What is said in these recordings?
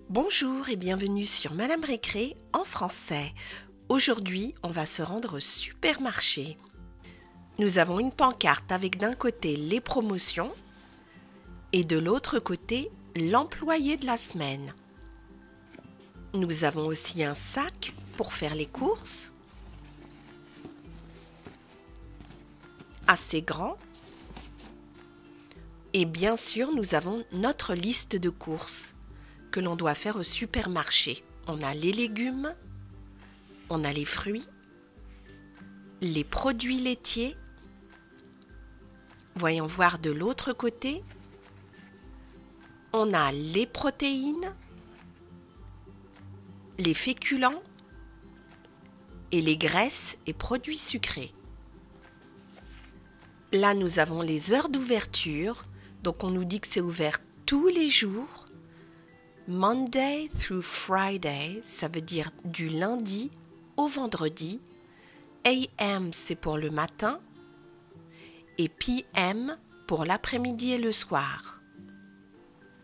Bonjour et bienvenue sur Madame Récré en français. Aujourd'hui, on va se rendre au supermarché. Nous avons une pancarte avec d'un côté les promotions et de l'autre côté l'employé de la semaine. Nous avons aussi un sac pour faire les courses, assez grand. Et bien sûr, nous avons notre liste de courses que l'on doit faire au supermarché. On a les légumes, on a les fruits, les produits laitiers. Voyons voir de l'autre côté. On a les protéines, les féculents et les graisses et produits sucrés. Là, nous avons les heures d'ouverture. Donc, on nous dit que c'est ouvert tous les jours. Monday through Friday, ça veut dire du lundi au vendredi. AM, c'est pour le matin. Et PM pour l'après-midi et le soir.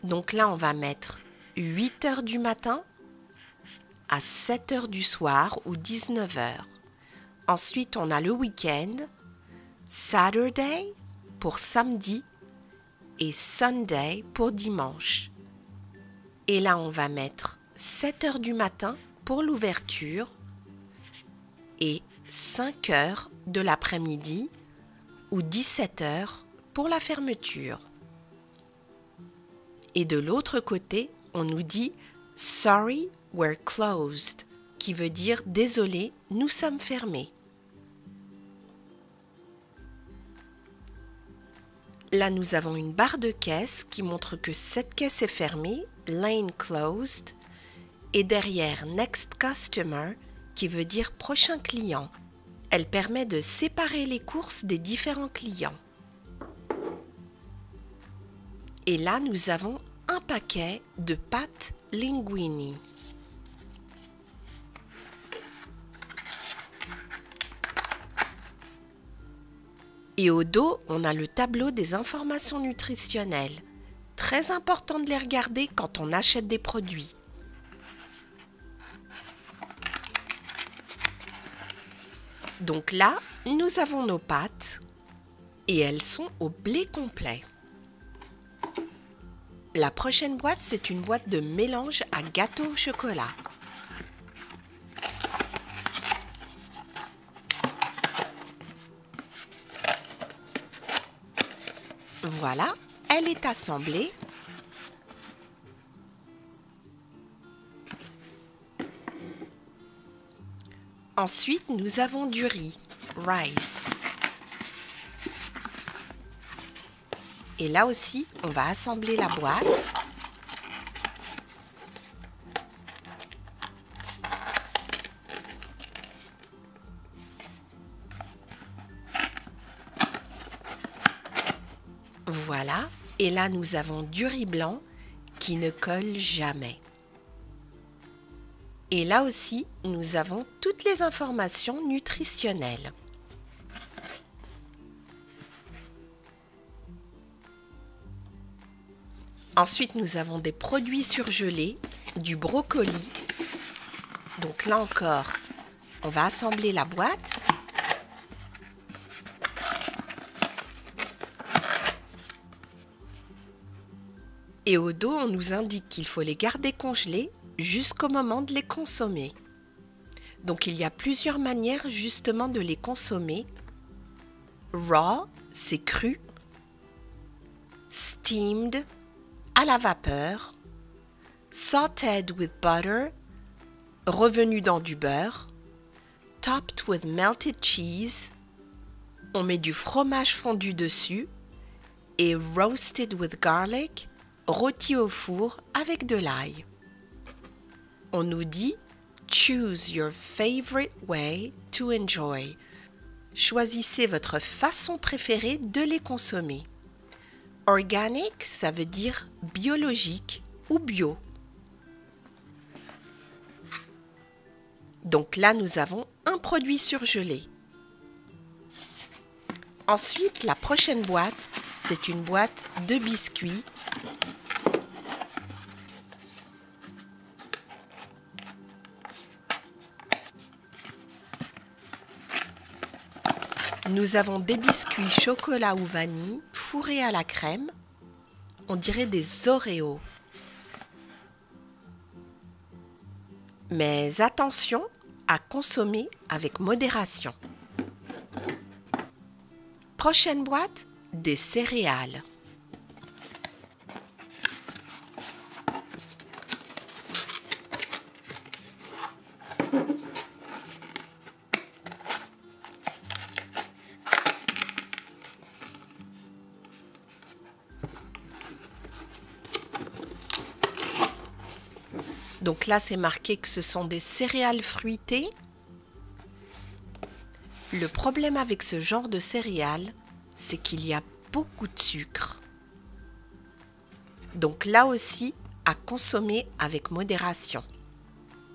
Donc là, on va mettre 8 heures du matin à 7 heures du soir ou 19 heures. Ensuite, on a le week-end. Saturday pour samedi et Sunday pour dimanche. Et là, on va mettre 7 heures du matin pour l'ouverture et 5 heures de l'après-midi ou 17 heures pour la fermeture. Et de l'autre côté, on nous dit « Sorry, we're closed » qui veut dire « Désolé, nous sommes fermés ». Là, nous avons une barre de caisse qui montre que cette caisse est fermée, lane closed, et derrière next customer qui veut dire prochain client. Elle permet de séparer les courses des différents clients. Et là, nous avons un paquet de pâtes linguini. Et au dos, on a le tableau des informations nutritionnelles. Très important de les regarder quand on achète des produits. Donc là, nous avons nos pâtes et elles sont au blé complet. La prochaine boîte, c'est une boîte de mélange à gâteau au chocolat. Voilà, elle est assemblée. Ensuite, nous avons du riz, rice. Et là aussi, on va assembler la boîte. Voilà, et là nous avons du riz blanc qui ne colle jamais. Et là aussi, nous avons toutes les informations nutritionnelles. Ensuite, nous avons des produits surgelés, du brocoli. Donc là encore, on va assembler la boîte. Et au dos, on nous indique qu'il faut les garder congelés jusqu'au moment de les consommer. Donc il y a plusieurs manières justement de les consommer. Raw, c'est cru. Steamed, à la vapeur. Sautéed with butter, revenu dans du beurre. Topped with melted cheese, on met du fromage fondu dessus. Et roasted with garlic, rôti au four avec de l'ail. On nous dit « Choose your favorite way to enjoy ». Choisissez votre façon préférée de les consommer. Organic, ça veut dire biologique ou bio. Donc là, nous avons un produit surgelé. Ensuite, la prochaine boîte, c'est une boîte de biscuits Nous avons des biscuits chocolat ou vanille fourrés à la crème. On dirait des Oreos. Mais attention à consommer avec modération. Prochaine boîte, des céréales. Donc là, c'est marqué que ce sont des céréales fruitées. Le problème avec ce genre de céréales, c'est qu'il y a beaucoup de sucre. Donc là aussi, à consommer avec modération.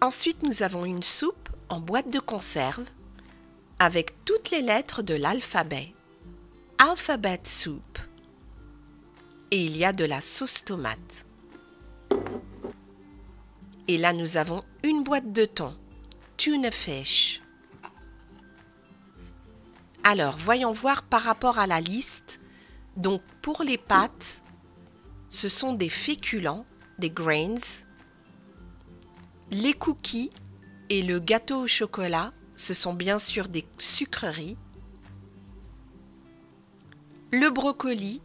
Ensuite, nous avons une soupe en boîte de conserve avec toutes les lettres de l'alphabet. Alphabet soup. Et il y a de la sauce tomate. Et là, nous avons une boîte de thon, tuna fish. Alors, voyons voir par rapport à la liste. Donc, pour les pâtes, ce sont des féculents, des grains. Les cookies et le gâteau au chocolat, ce sont bien sûr des sucreries. Le brocoli,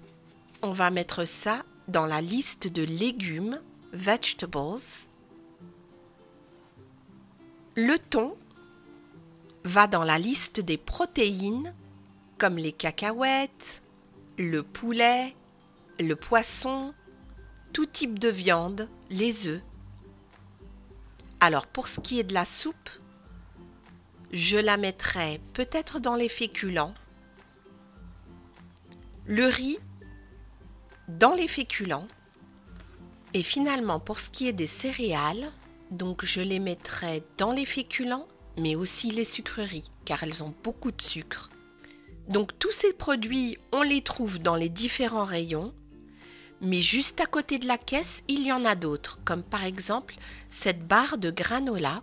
on va mettre ça dans la liste de légumes, vegetables. Le thon va dans la liste des protéines comme les cacahuètes, le poulet, le poisson, tout type de viande, les œufs. Alors pour ce qui est de la soupe, je la mettrai peut-être dans les féculents, le riz dans les féculents et finalement pour ce qui est des céréales, donc je les mettrai dans les féculents, mais aussi les sucreries, car elles ont beaucoup de sucre. Donc tous ces produits, on les trouve dans les différents rayons, mais juste à côté de la caisse, il y en a d'autres, comme par exemple cette barre de granola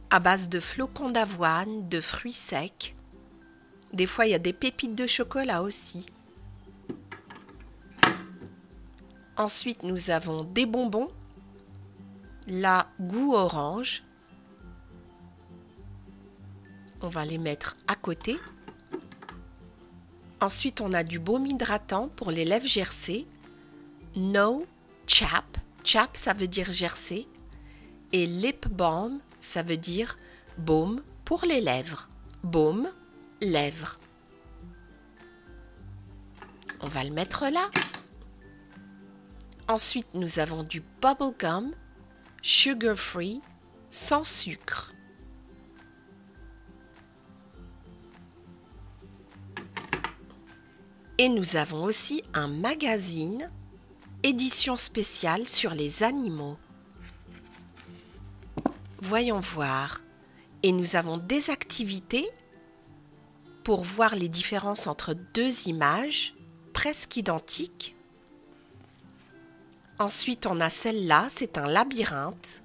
à base de flocons d'avoine, de fruits secs. Des fois, il y a des pépites de chocolat aussi. Ensuite, nous avons des bonbons. Là, goût orange. On va les mettre à côté. Ensuite, on a du baume hydratant pour les lèvres gercées. No Chap. Chap, ça veut dire gercé. Et lip balm, ça veut dire baume pour les lèvres. Baume, lèvres. On va le mettre là. Ensuite, nous avons du bubble gum. Sugar free, sans sucre. Et nous avons aussi un magazine, édition spéciale sur les animaux. Voyons voir. Et nous avons des activités pour voir les différences entre deux images presque identiques. Ensuite, on a celle-là, c'est un labyrinthe.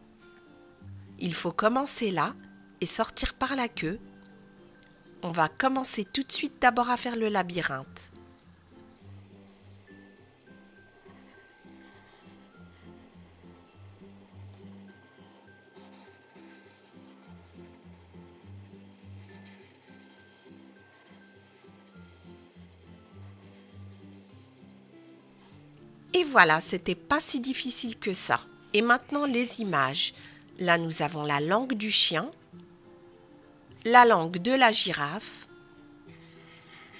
Il faut commencer là et sortir par la queue. On va commencer tout de suite d'abord à faire le labyrinthe. Et voilà, c'était pas si difficile que ça. Et maintenant, les images. Là, nous avons la langue du chien, la langue de la girafe.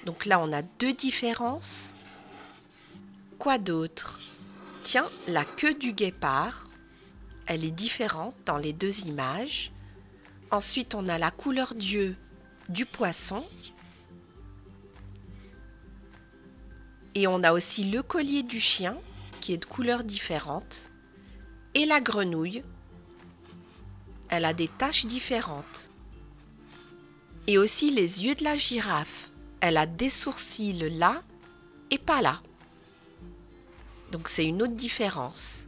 Donc là, on a deux différences. Quoi d'autre? Tiens, la queue du guépard. Elle est différente dans les deux images. Ensuite, on a la couleur d'yeux du poisson. Et on a aussi le collier du chien, qui est de couleurs différentes. Et la grenouille, elle a des taches différentes. Et aussi les yeux de la girafe, elle a des sourcils là et pas là. Donc c'est une autre différence.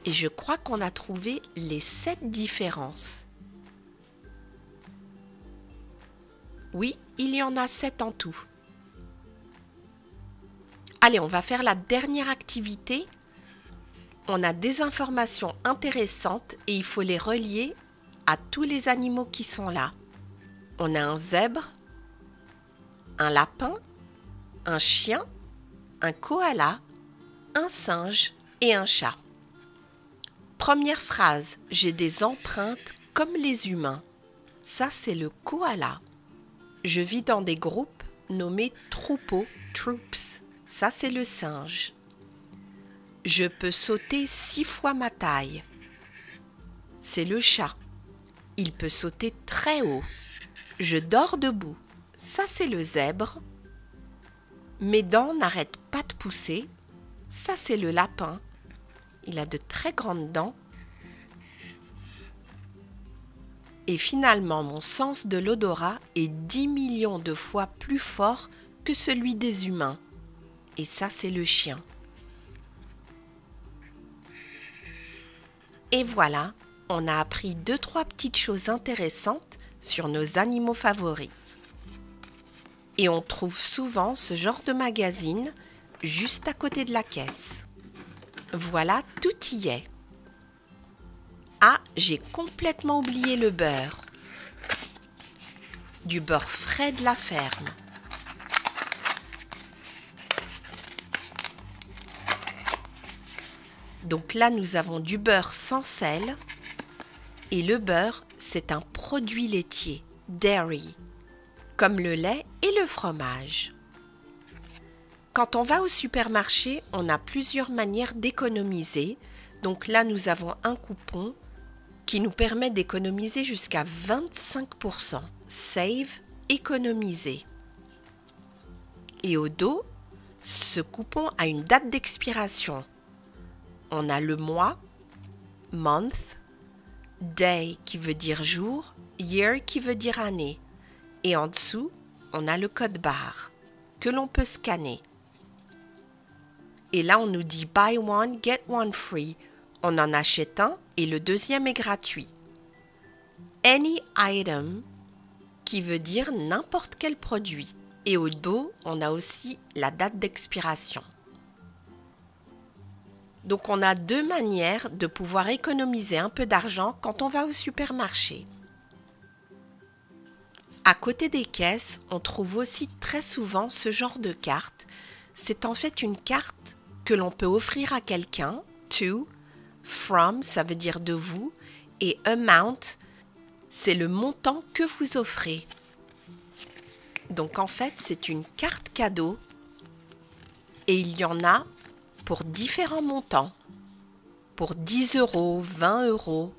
Et je crois qu'on a trouvé les 7 différences. Oui, il y en a 7 en tout. Allez, on va faire la dernière activité. On a des informations intéressantes et il faut les relier à tous les animaux qui sont là. On a un zèbre, un lapin, un chien, un koala, un singe et un chat. Première phrase, j'ai des empreintes comme les humains. Ça, c'est le koala. Je vis dans des groupes nommés troupeaux, troops. Ça, c'est le singe. Je peux sauter 6 fois ma taille. C'est le chat. Il peut sauter très haut. Je dors debout. Ça, c'est le zèbre. Mes dents n'arrêtent pas de pousser. Ça, c'est le lapin. Il a de très grandes dents. Et finalement, mon sens de l'odorat est 10 millions de fois plus fort que celui des humains. Et ça, c'est le chien. Et voilà, on a appris 2-3 petites choses intéressantes sur nos animaux favoris. Et on trouve souvent ce genre de magazine juste à côté de la caisse. Voilà, tout y est. Ah, j'ai complètement oublié le beurre. Du beurre frais de la ferme. Donc là, nous avons du beurre sans sel. Et le beurre, c'est un produit laitier, dairy, comme le lait et le fromage. Quand on va au supermarché, on a plusieurs manières d'économiser. Donc là, nous avons un coupon qui nous permet d'économiser jusqu'à 25%. Save, économiser. Et au dos, ce coupon a une date d'expiration. On a le mois, month, day qui veut dire jour, year qui veut dire année. Et en dessous, on a le code barre que l'on peut scanner. Et là, on nous dit buy one, get one free. On en achète un et le deuxième est gratuit. Any item qui veut dire n'importe quel produit. Et au dos, on a aussi la date d'expiration. Donc on a 2 manières de pouvoir économiser un peu d'argent quand on va au supermarché. À côté des caisses, on trouve aussi très souvent ce genre de carte. C'est en fait une carte que l'on peut offrir à quelqu'un, to, from, ça veut dire de vous, et amount, c'est le montant que vous offrez. Donc en fait, c'est une carte cadeau et il y en a pour différents montants, pour 10 €, 20 €.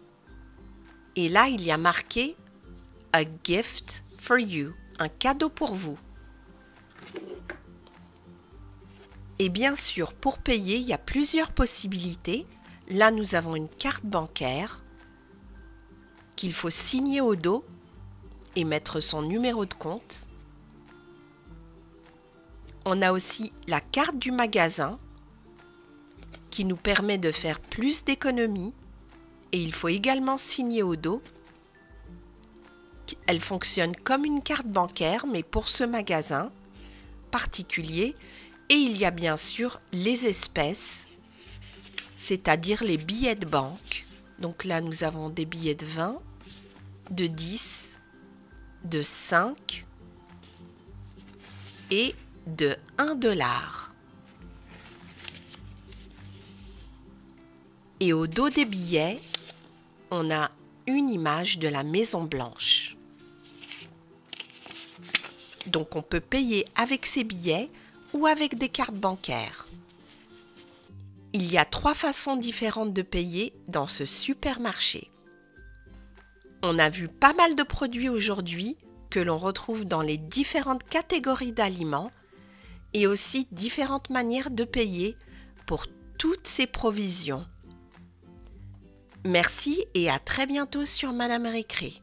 Et là, il y a marqué « A gift for you », un cadeau pour vous. Et bien sûr, pour payer, il y a plusieurs possibilités. Là, nous avons une carte bancaire qu'il faut signer au dos et mettre son numéro de compte. On a aussi la carte du magasin qui nous permet de faire plus d'économies et il faut également signer au dos. Elle fonctionne comme une carte bancaire mais pour ce magasin particulier. Et il y a bien sûr les espèces, c'est-à-dire les billets de banque. Donc là, nous avons des billets de 20, de 10, de 5 et de 1 $. Et au dos des billets, on a une image de la Maison Blanche. Donc on peut payer avec ces billets ou avec des cartes bancaires. Il y a 3 façons différentes de payer dans ce supermarché. On a vu pas mal de produits aujourd'hui que l'on retrouve dans les différentes catégories d'aliments et aussi différentes manières de payer pour toutes ces provisions. Merci et à très bientôt sur Madame Récré.